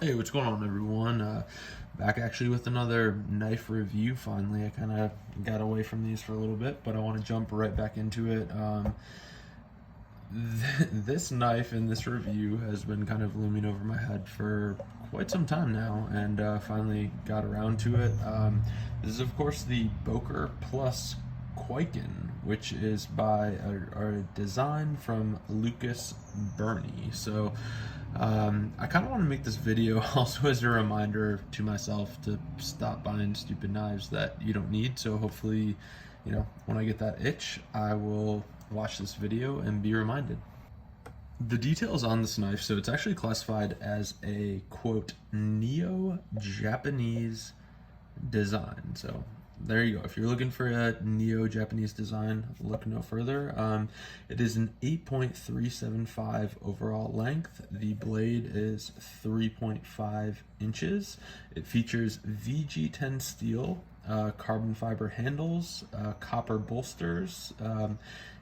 Hey, what's going on, everyone? Back actually with another knife review. Finally, I kind of got away from these for a little bit, but I want to jump right back into it. This knife in this review has been kind of looming over my head for quite some time now, and finally got around to it. This is, of course, the Boker Kwaiken, which is by a design from Lucas Burney. So I kind of want to make this video also as a reminder to myself to stop buying stupid knives that you don't need. So hopefully, when I get that itch, I will watch this video and be reminded. The details on this knife, so it's actually classified as a, quote, neo-Japanese design. So there you go. If you're looking for a neo-Japanese design, look no further. It is an 8.375 overall length. The blade is 3.5 inches. It features VG10 steel, carbon fiber handles, copper bolsters.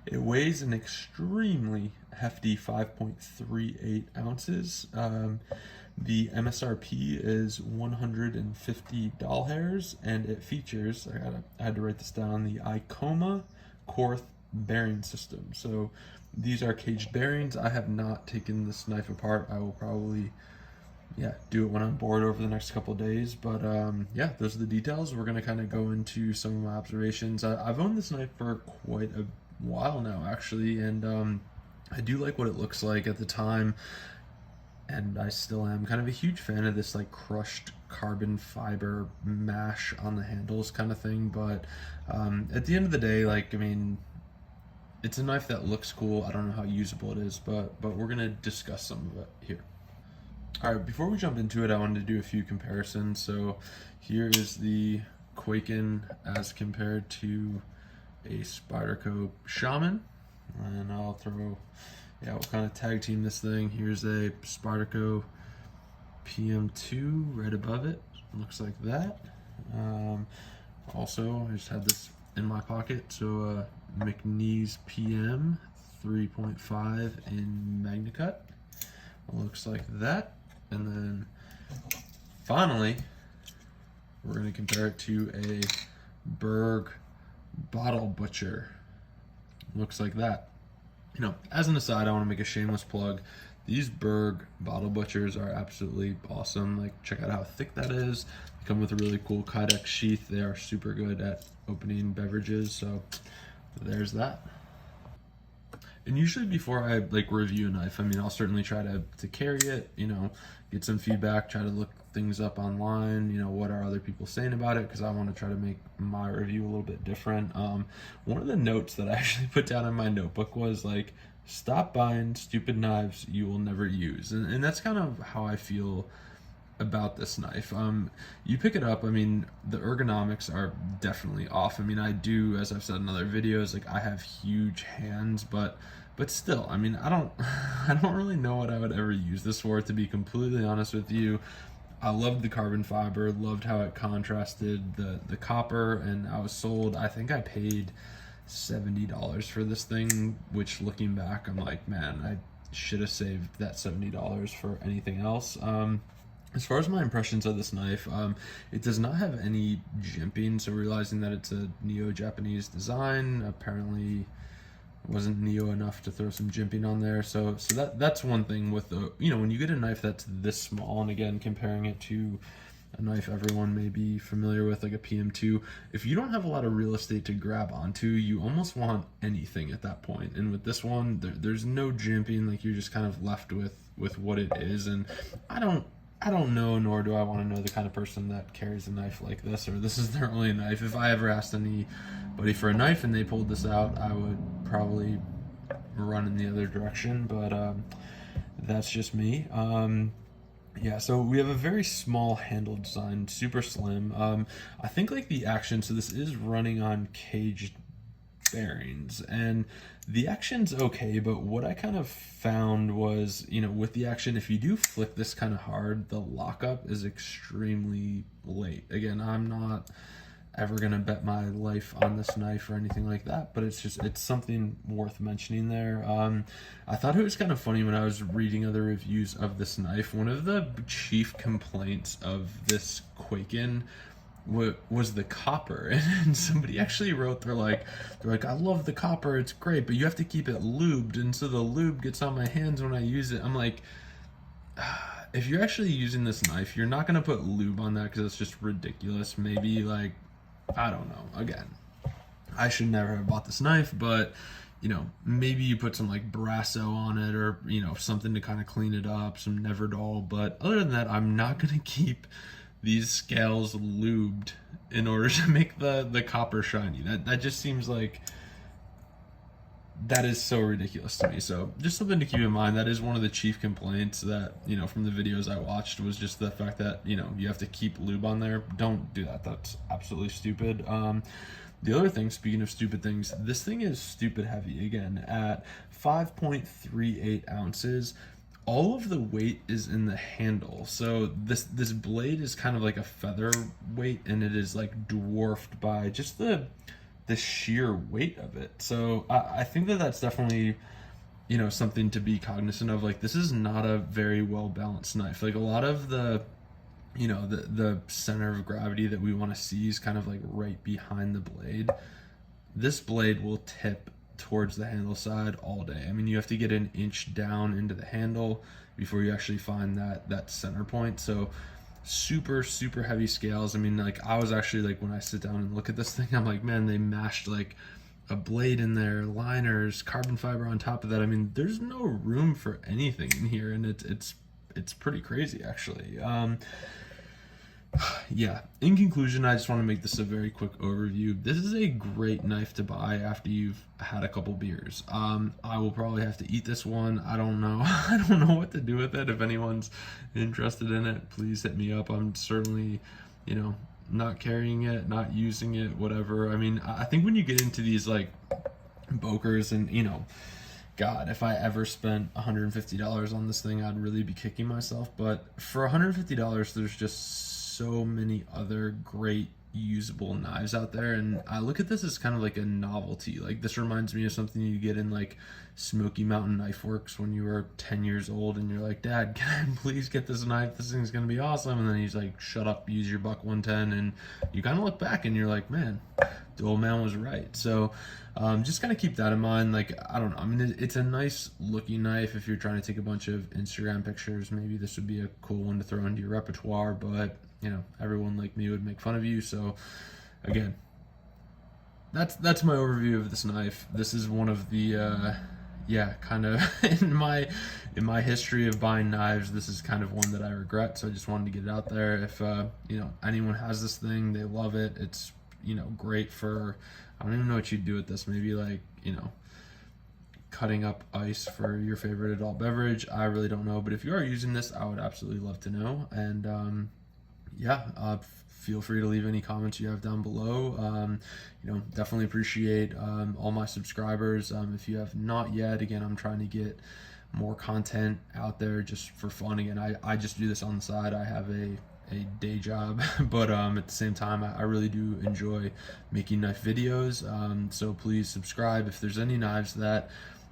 It weighs an extremely hefty 5.38 ounces. The MSRP is 150 doll hairs, and it features, I had to write this down, the Icoma Korth bearing system. So these are caged bearings. I have not taken this knife apart. I will probably do it when I'm bored over the next couple of days. But those are the details. We're gonna kind of go into some of my observations. I've owned this knife for quite a while now, actually, and I do like what it looks like. At the time, and I still am kind of a huge fan of this like crushed carbon fiber mash on the handles kind of thing. But at the end of the day, it's a knife that looks cool. I don't know how usable it is, but we're gonna discuss some of it here. All right, before we jump into it, I wanted to do a few comparisons. So here is the Kwaiken as compared to a Spyderco Shaman, and I'll throw, we'll kind of tag team this thing. Here's a Spyderco PM2 right above it. Looks like that. Also, I just had this in my pocket. So McNeese PM 3.5 in MagnaCut. Looks like that. And then finally, we're going to compare it to a Berg Bottle Butcher. Looks like that. As an aside, I want to make a shameless plug. These Berg Bottle Butchers are absolutely awesome. Like, check out how thick that is. They come with a really cool Kydex sheath. They are super good at opening beverages. So there's that. And usually before I review a knife, I'll certainly try to carry it, get some feedback, try to look things up online, what are other people saying about it, because I want to try to make my review a little bit different. One of the notes that I actually put down in my notebook was stop buying stupid knives you will never use. And that's kind of how I feel about this knife. You pick it up, the ergonomics are definitely off. I do, as I've said in other videos, I have huge hands, but still, I don't I don't really know what I would ever use this for, to be completely honest with you. I loved the carbon fiber, loved how it contrasted the copper, and I was sold. I think I paid $70 for this thing, which looking back, I'm like, man, I should have saved that $70 for anything else. As far as my impressions of this knife, it does not have any jimping, so realizing that it's a neo-Japanese design, apparently wasn't neo enough to throw some jimping on there. So that's one thing with the, when you get a knife that's this small, and again, comparing it to a knife everyone may be familiar with, like a PM2, if you don't have a lot of real estate to grab onto, you almost want anything at that point. And with this one, there's no jimping, you're just kind of left with what it is. And I don't know, nor do I want to know the kind of person that carries a knife like this, or this is their only knife. If I ever asked anybody for a knife and they pulled this out, I would probably run in the other direction, but that's just me. So we have a very small handle design, super slim. I think the action, so this is running on caged bearings, and the action's okay, but what I kind of found was, with the action, if you do flick this kind of hard, the lockup is extremely late. Again, I'm not ever gonna bet my life on this knife or anything like that, but it's something worth mentioning there. I thought it was kind of funny when I was reading other reviews of this knife. One of the chief complaints of this Kwaiken was the copper, and somebody actually wrote, they're like, I love the copper, it's great, but you have to keep it lubed, and so the lube gets on my hands when I use it. I'm like, if you're actually using this knife, you're not gonna put lube on that because it's just ridiculous. Maybe, like, I don't know. Again, I should never have bought this knife, but you know, maybe you put some like Brasso on it, or you know, something to kind of clean it up, some Neverdol. But other than that, I'm not gonna keep these scales lubed in order to make the copper shiny. That just seems like, that is so ridiculous to me. So just something to keep in mind. That is one of the chief complaints that, you know, from the videos I watched, was just the fact that, you know, you have to keep lube on there. Don't do that. That's absolutely stupid. The other thing, speaking of stupid things, this thing is stupid heavy. Again, at 5.38 ounces. All of the weight is in the handle. So this blade is kind of like a featherweight, and it is like dwarfed by just the sheer weight of it. So I think that that's definitely, you know, something to be cognizant of. Like, this is not a very well balanced knife. Like, a lot of the, you know, the center of gravity that we want to see is kind of like right behind the blade. This blade will tip towards the handle side all day. I mean, you have to get an inch down into the handle before you actually find that center point. So super heavy scales. I mean, like, I was actually like, when I sit down and look at this thing, I'm like, man, they mashed like a blade in there, liners, carbon fiber on top of that. I mean, there's no room for anything in here, and it's pretty crazy, actually. Yeah, in conclusion, I just want to make this a very quick overview. This is a great knife to buy after you've had a couple beers. I will probably have to eat this one. I don't know. I don't know what to do with it. If anyone's interested in it, please hit me up. I'm certainly, you know, not carrying it, not using it, whatever. I mean, I think when you get into these like Bokers, and, you know, God, if I ever spent $150 on this thing, I'd really be kicking myself. But for $150, there's just so many other great usable knives out there, and I look at this as kind of like a novelty. Like, this reminds me of something you get in like Smoky Mountain Knife Works when you were 10 years old, and you're like, Dad, can I please get this knife? This thing's gonna be awesome. And then he's like, shut up, use your buck 110. And you kind of look back and you're like, man, the old man was right. So just kind of keep that in mind. Like, I don't know, I mean, it's a nice looking knife. If you're trying to take a bunch of Instagram pictures, maybe this would be a cool one to throw into your repertoire, but you know, everyone like me would make fun of you. So again, that's my overview of this knife. This is one of the yeah, kind of in my history of buying knives, this is kind of one that I regret. So I just wanted to get it out there. If you know, anyone has this thing, they love it, it's, you know, great for, I don't even know what you'd do with this. Maybe like, you know, cutting up ice for your favorite adult beverage. I really don't know, but if you are using this, I would absolutely love to know. And yeah, feel free to leave any comments you have down below. You know, definitely appreciate all my subscribers. If you have not yet, again, I'm trying to get more content out there just for fun. Again, I just do this on the side. I have a day job, but at the same time, I really do enjoy making knife videos. So please subscribe. If there's any knives that,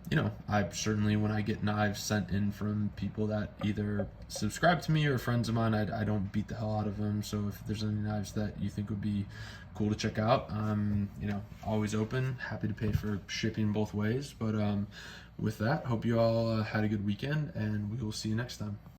you know, I certainly, when I get knives sent in from people that either subscribe to me or friends of mine, I don't beat the hell out of them. So if there's any knives that you think would be cool to check out, you know, always open, happy to pay for shipping both ways. But with that, hope you all had a good weekend, and we will see you next time.